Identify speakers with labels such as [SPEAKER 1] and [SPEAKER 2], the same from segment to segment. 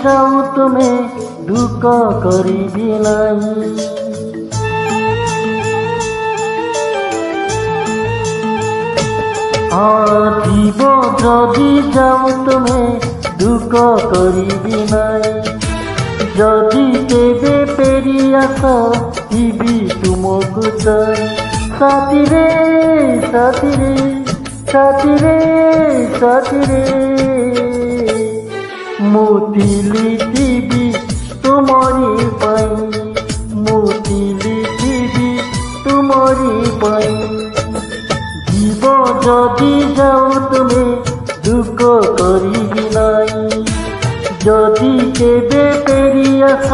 [SPEAKER 1] যাও তুমি দুঃখ করিবি নাই। জীব যদি যাও তুমি দুঃখ করিবি নাই। যদি কেবে পেরি আস দিবি তুমকু চাই। সাথী রে সাথী রে সাথী রে সাথী রে, মোতি লিখিবি তোমারি পাই। মোতি লিখিবি তোমারি পাই। জীব যদি যাও তুমি দুঃখ করিবি নাই। যদি কেবে পেরি আস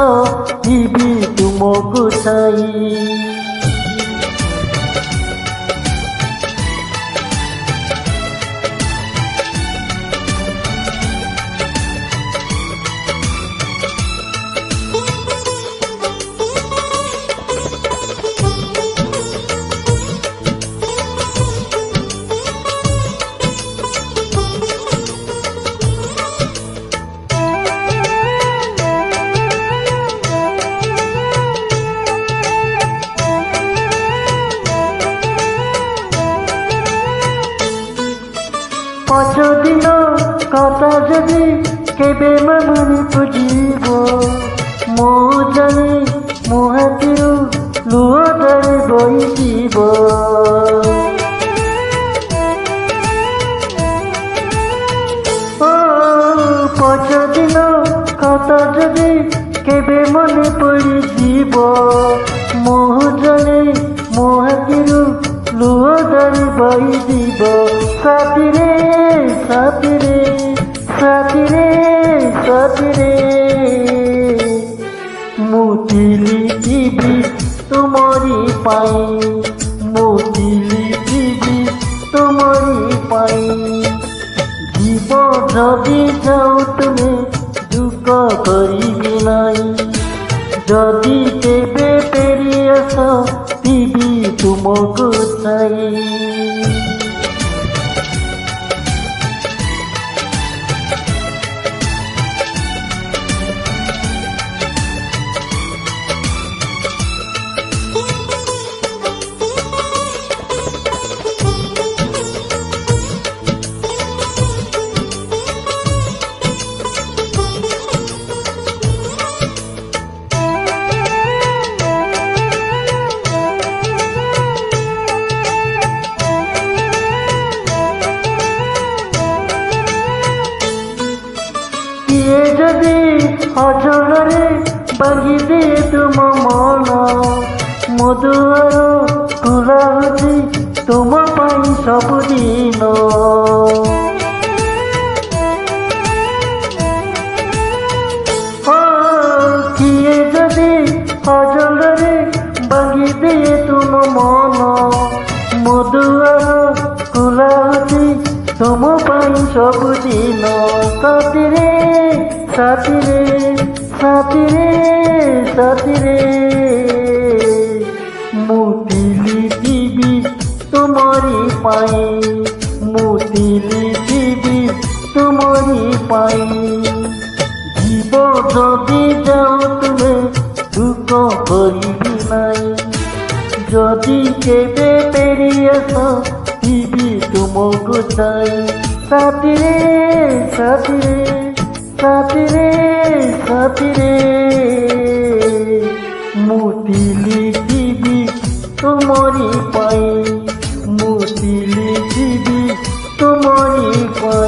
[SPEAKER 1] দিবি তুমকু চাই। পছদিন কথা যদি কেবে মনে পুজিব, মো জানি ମୋ ହାତରୁ ଲୁହ ଧାରେ ବହିଯିବ। ପଛଦିନ କଥା ଯଦି କେବେ ମନେ ପଡ଼ିଯିବ, ମୋ ଜାଣି ମୋ ହାତରୁ ଲୁହ ଧାରେ ବହିଯିବ। ସାଥୀ ରେ ସାଥୀ ରେ ସାଥୀ ରେ ସାଥୀ ରେ, ମୋତି লিখিবি তোমারি পাই। মোতি লিখিবি তোমারি পাই। জীব যদি যাও তুমি দুঃখ করিবি নাই। যদি কেবে পেরি আস দিবি তুমকু চাই। যদি অঝরে ভাঙি দিয়ে তুম মন, মধুর খোলা হচ্ছে তুম পাই ସବୁଦିନ। কিয়ে যদি অঝরে ভাঙি দিয়ে তুম মন, মধুর খোলা হচ্ছে তুম পাই ସବୁଦିନ। সাথী রে সাথী রে সাথী রে সাথী রে, মোতি লিখিবি তোমারি পাই। মোতি লিখিবি তোমারি পাই। জীব যদি যাও তুমি দুঃখ করিবি নাই। যদি কেবে পেরি আস দিবি তুমকু চাই। সাথী রে সাথী রে সাথী রে সাথী রে, মোতি লিখিবি তোমারি পাই। মোতি লিখিবি তোমারি পাই।